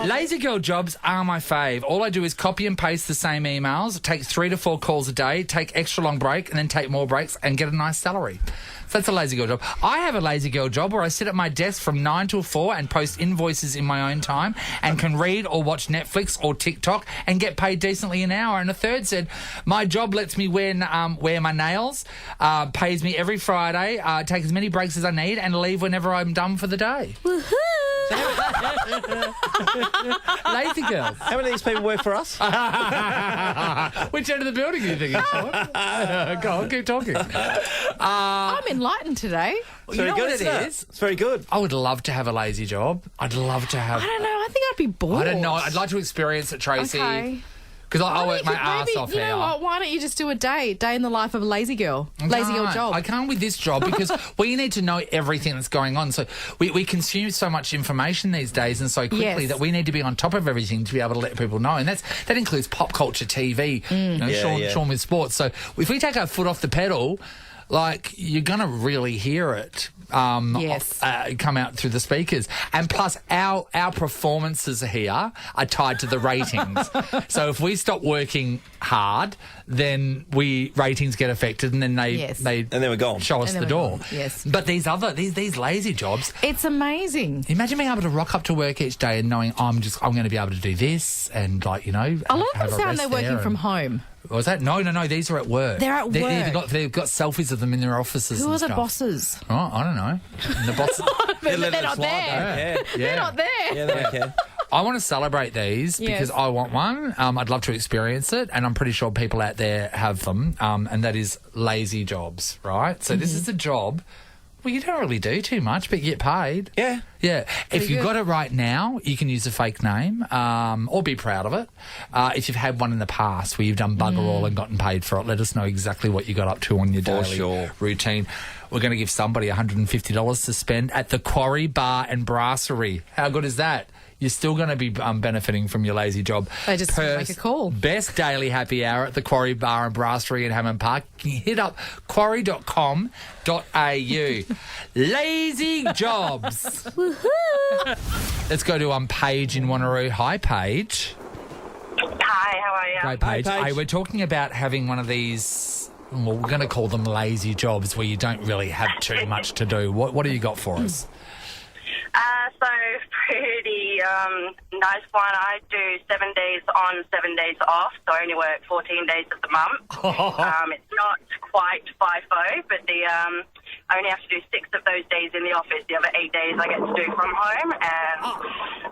Lazy girl jobs are my fave. All I do is copy and paste the same emails, take 3 to 4 calls a day, take extra long break, and then take more breaks and get a nice salary. So that's a lazy girl job. I have a lazy girl job where I sit at my desk from 9 till 4 and post invoices in my own time and can read or watch Netflix or TikTok and get paid decently an hour. And a third said, my job lets me wear my nails, pays me every Friday, take as many breaks as I need and leave whenever I'm done for the day. Lazy girls. How many of these people work for us? Which end of the building are you thinking, Sean? Go on, keep talking. I'm enlightened today. You know what it is? It's very good. I would love to have a lazy job. I'd love to have... I don't know. I think I'd be bored. I don't know. I'd like to experience it, Tracy. Okay. Because I work my ass off here. You know what? Why don't you just do a day in the life of a lazy girl? Lazy girl job. I can't with this job because we need to know everything that's going on. So we consume so much information these days and so quickly that we need to be on top of everything to be able to let people know. And that includes pop culture, TV, Sean with sports. So if we take our foot off the pedal, like, you're going to really hear it come out through the speakers. And plus, our performances here are tied to the ratings. So if we stop working hard, then ratings get affected, and then they we're gone. Show us the door. Yes. But these lazy jobs, it's amazing. Imagine being able to rock up to work each day and knowing I'm going to be able to do this and, like, you know, a lot of them sound they're working from home. Was that? No. These are at work. They're at work. They've got selfies of them in their offices. Who and are the stuff. bosses? Oh, I don't know. And the bosses. They're not there. They're not there. Yeah, they don't care. I want to celebrate these because I want one. I'd love to experience it, and I'm pretty sure people out there have them. And that is lazy jobs, right? So this is a job. Well, you don't really do too much, but you get paid. Yeah. Yeah. If you've got it right now, you can use a fake name or be proud of it. If you've had one in the past where you've done bugger all and gotten paid for it, let us know exactly what you got up to on your daily routine. We're going to give somebody $150 to spend at the Quarry Bar and Brasserie. How good is that? You're still going to be benefiting from your lazy job. They just make a call. Best daily happy hour at the Quarry Bar and Brasserie in Hammond Park. You can hit up quarry.com.au. Lazy jobs. Let's go to Paige in Wanneroo. Hi, Paige. Hi, how are you? Great, Paige. Hi, Paige. Hey, we're talking about having one of these, well, we're going to call them lazy jobs where you don't really have too much to do. What do you got for us? So pretty nice one. I do 7 days on, 7 days off, so I only work 14 days of the month. It's not quite FIFO, but I only have to do 6 of those days in the office. The other 8 days I get to do from home, and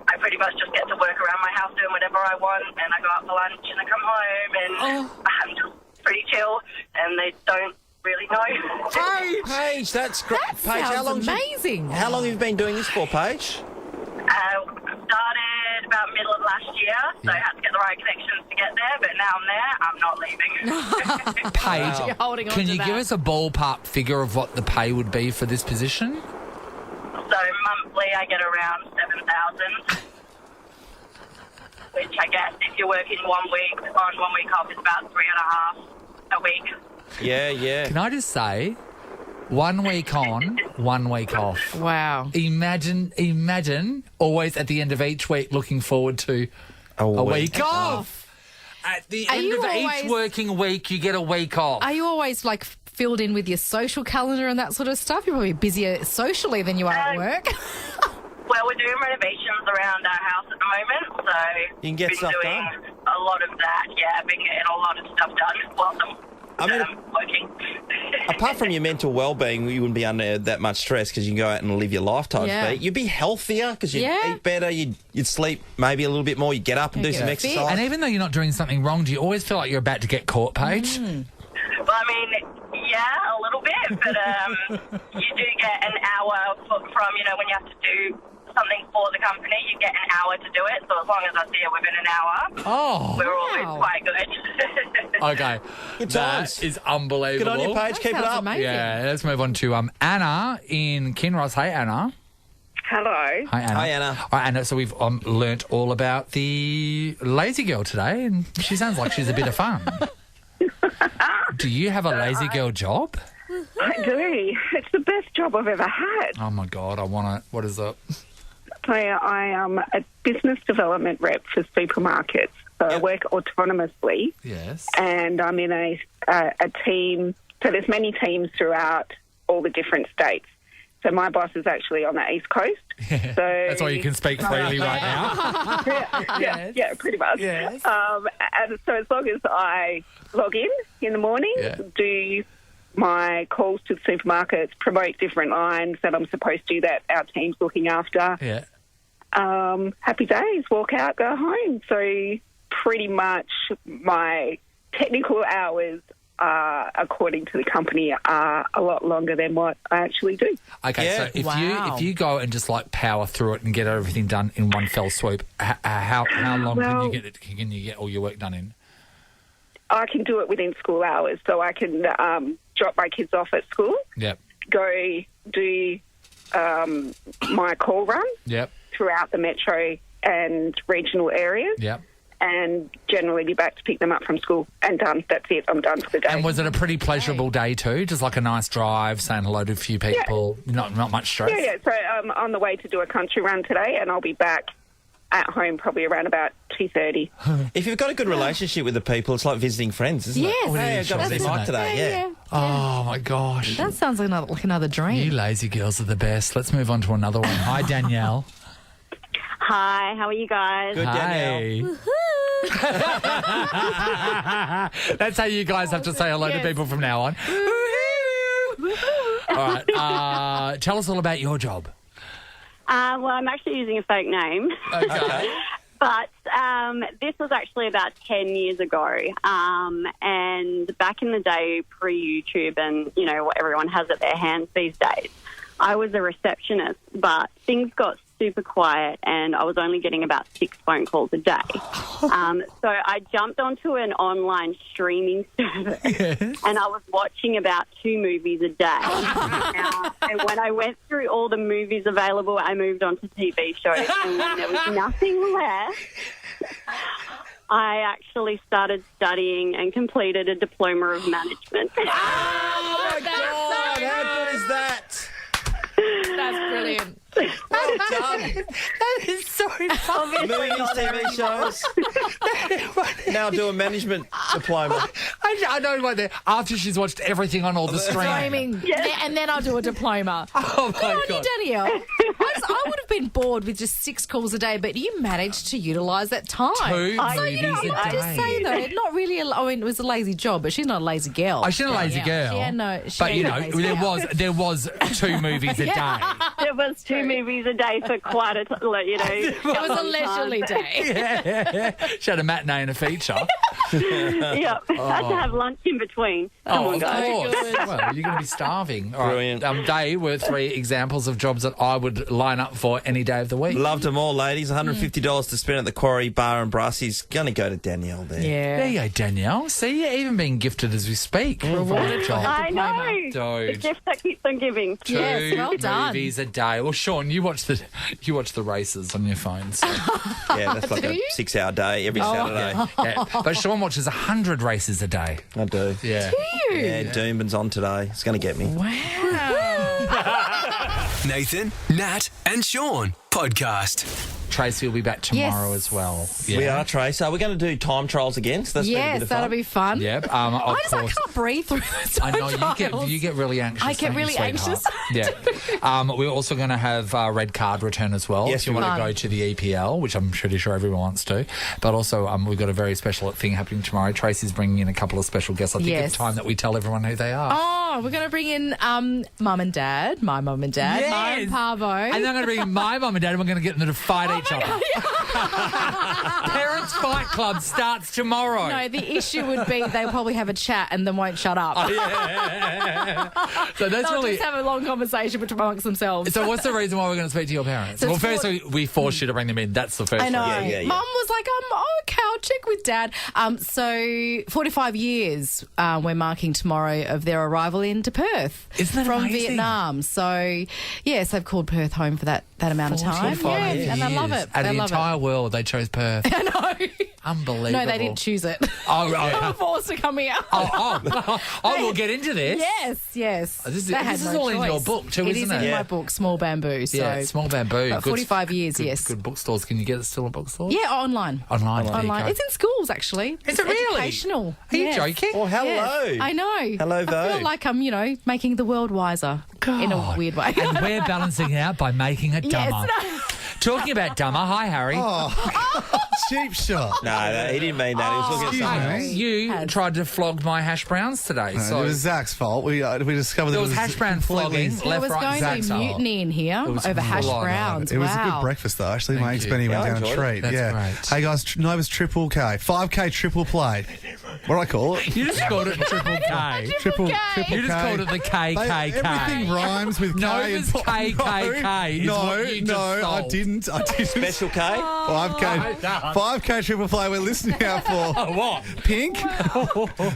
I pretty much just get to work around my house doing whatever I want, and I go out for lunch and I come home, and I'm just pretty chill, and they don't really know. Paige, that's great. That Paige, sounds amazing. How long have you been doing this for, Paige? Started about middle of last year, so I had to get the right connections to get there, but now I'm there. I'm not leaving. Paige, You're holding on can to you that. give us a ballpark figure of what the pay would be for this position? So monthly I get around 7,000, which I guess if you're working 1 week on 1 week off is about 3.5 a week. Yeah. Can I just say, 1 week on, 1 week off. Wow. Imagine always at the end of each week looking forward to a week off. At the end of each working week, you get a week off. Are you always like filled in with your social calendar and that sort of stuff? You're probably busier socially than you are at work. Well, we're doing renovations around our house at the moment, so You can get been stuff doing done. a lot of that. Yeah, I've been getting a lot of stuff done whilst I'm working. Apart from your mental well-being, you wouldn't be under that much stress because you can go out and live your life, type Yeah. speak. You'd be healthier because you'd Yeah. eat better, you'd sleep maybe a little bit more, you'd get up and do some exercise. And even though you're not doing something wrong, do you always feel like you're about to get caught, Paige? Well, I mean, yeah, a little bit, but you do get an hour from, you know, when you have to do something for the company, you get an hour to do it. So as long as I see it within an hour, we're always quite good. Okay. Good That times. is unbelievable. Good on you, Paige. Keep it up. Yeah, let's move on to Anna in Kinross. Hey, Anna. Hello. Hi, Anna. Hi, Anna. All right, Anna, so we've learnt all about the lazy girl today, and she sounds like she's a bit of fun. Do you have a lazy girl job? I do. It's the best job I've ever had. Oh, my God, I want it. What is it? I am a business development rep for supermarkets. So I work autonomously. Yes. And I'm in a team. So there's many teams throughout all the different states. So my boss is actually on the East Coast. So That's why you can speak freely right now. yeah, pretty much. Yes. And so as long as I log in the morning, do my calls to the supermarkets, promote different lines that I'm supposed to that our team's looking after. Yeah. Happy days, walk out, go home. So pretty much my technical hours according to the company, are a lot longer than what I actually do. Okay, so if you go and just like power through it and get everything done in one fell swoop, how long can you get all your work done in? I can do it within school hours, so I can drop my kids off at school. Yep. Go do my call run. Yep. Throughout the metro and regional areas. Yep. And generally be back to pick them up from school and done. That's it. I'm done for the day. And was it a pretty pleasurable day too? Just like a nice drive, saying hello to a few people, not much stress? Yeah. So I'm on the way to do a country run today, and I'll be back at home probably around about 2:30. If you've got a good relationship with the people, it's like visiting friends, isn't Yes. it? Oh, hey, I've got to see Mike today, Oh, my gosh. That sounds like another dream. You lazy girls are the best. Let's move on to another one. Hi, Danielle. Hi, how are you guys? Good, Danielle. That's how you guys have to say hello to people from now on. All right. Tell us all about your job. Well, I'm actually using a fake name. Okay. But this was actually about 10 years ago. And back in the day, pre-YouTube and, you know, what everyone has at their hands these days, I was a receptionist, but things got super quiet and I was only getting about 6 phone calls a day. So I jumped onto an online streaming service and I was watching about 2 movies a day. And when I went through all the movies available, I moved on to TV shows. And when there was nothing left, I actually started studying and completed a diploma of management. Oh, my God, how good is that? That's brilliant. Well done. That is so fun. Movies, TV shows. Now do a management diploma. I know right there. After she's watched everything on all the streaming. And then I'll do a diploma. Oh, my God. Danielle. I would have been bored with just 6 calls a day, but you managed to utilise that time. 2 movies I a just day. say though, not really. It was a lazy job, but she's not a lazy girl. Oh, she's not a lazy girl. But you know, there was 2 movies a day. There was 2 movies a day for quite a you know. It was a leisurely day. Yeah. She had a matinee and a feature. Yeah, I had to have lunch in between. Come on, of guys. course. Well, you're going to be starving. All right. Brilliant. They were 3 examples of jobs that I would line up for any day of the week. Loved them all, ladies. $150 to spend at the Quarry Bar and Brassie's. Going to go to Danielle there. Yeah. There you go, Danielle. See, you're even being gifted as we speak. Rewarded job. I know. Dude. The gift that keeps on giving. 2 Yes, well done. movies a day. Well, Sean, you watch the races on your phone. So. Yeah, that's like a 6-hour day every Saturday. Yeah. But Sean watches 100 races a day. I do. Yeah. Yeah, Doomben's on today. It's going to get me. Nathan, Nat, and Sean podcast. Tracy will be back tomorrow as well. Yeah. We are, Trace. We're going to do time trials again. So that's been a bit of fun. that'll be fun. Yep. I can't breathe through those I know trials. you get really anxious. I get don't you, really sweetheart? anxious. Yeah. We're also going to have red card return as well. Yes, if you want to go to the EPL, which I'm pretty sure everyone wants to. But also, we've got a very special thing happening tomorrow. Tracy's bringing in a couple of special guests. I think it's time that we tell everyone who they are. Oh, we're going to bring in Mum and Dad, my Mum and Dad, my and Parvo. And then I'm going to bring in my mum and dad, and we're going to get them to fight each other. Parents Fight Club starts tomorrow. No, the issue would be they'll probably have a chat and then won't shut up. Oh, yeah. So that's They'll really... just have a long conversation amongst themselves. So what's the reason why we're going to speak to your parents? So well, firstly, we forced you to bring them in. That's the first I know. reason. Mum was like, okay, I'll check with Dad. So 45 years we're marking tomorrow of their arrival into Perth. Isn't that from amazing? Vietnam. So, yes, they've called Perth home for that that amount of time. 45 Yeah, and they love it. Out of They the love entire world, they chose Perth. I know. Unbelievable. No, they didn't choose it. Oh, right. They were forced to come here. We'll get into this. Yes. This They had is no all in choice. your book too, isn't it? It is in my book, Small Bamboo. So Yeah, Small Bamboo. about 45 years, yes. Good bookstores. Can you get it still in bookstores? Yeah, online. Online. There you go. It's in schools, actually. Is it really? Educational. Are you Yes. joking? Oh, hello. Yes. I know. Hello, I Vo. feel like I'm, making the world wiser in a weird way. And we're balancing it out by making it dumber. Yes, Talking about dumber, hi, Harry. Cheap shot. No, he didn't mean that. He was looking at something else. You tried to flog my hash browns today. No, So it was Zach's fault. We discovered there that was it hash brown completely- flogging There left, was right, going and to Zach's be fault. mutiny in here was over hash full on. browns. It was a Wow. good breakfast, though. Actually, my Thank you. ex-Benny went Yeah, I down a enjoyed treat. it. That's Yeah. great. Hey, guys, Nova's Triple K. 5K triple play. What do I call it? You just called it Triple K. Triple You K. just called it the KKK. Everything rhymes with K. Nova's and- KKK is No, what you just I sold. didn't. Special K? 5K triple play. We're listening out for what? Pink,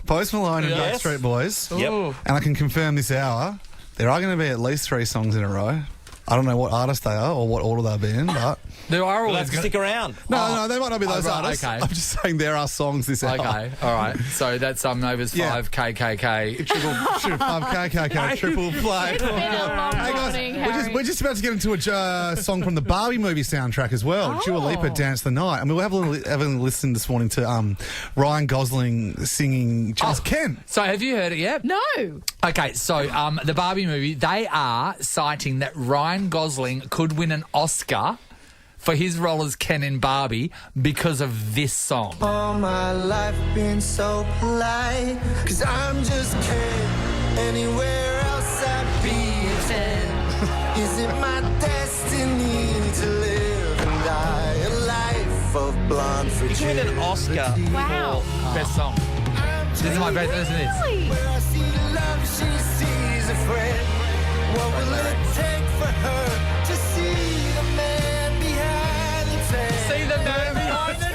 Post Malone, and Yes. Backstreet Boys. Yep. And I can confirm this hour, there are going to be at least 3 songs in a row. I don't know what artists they are or what order they'll be in, but... There are We'll always have to stick around. No, they might not be those right, artists. okay. I'm just saying there are songs this hour. Okay, all right. So that's Nova's Yeah. 5 KKK. Triple 5K triple play. It's been a long Hey guys, morning, we're Harry. just about to get into a song from the Barbie movie soundtrack as well. Dua Lipa, Dance the Night. I mean, we're having listened this morning to Ryan Gosling singing Just Ken. So have you heard it yet? No. Okay, so the Barbie movie, they are citing that Ryan Gosling could win an Oscar for his role as Ken in Barbie because of this song. All my life been so polite, 'cause I'm just Ken. Anywhere else I'd be a 10. Is it my destiny to live and die a life of blonde You can win an fragility? Oscar. Wow. Best song. This is my best. Listen to this. Really? Where I see love, she sees a friend. What will it take for her to see the man behind the tent? See the man behind the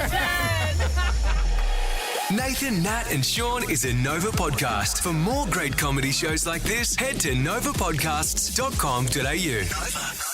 Nathan, Nat, and Sean is a Nova podcast. For more great comedy shows like this, head to novapodcasts.com.au.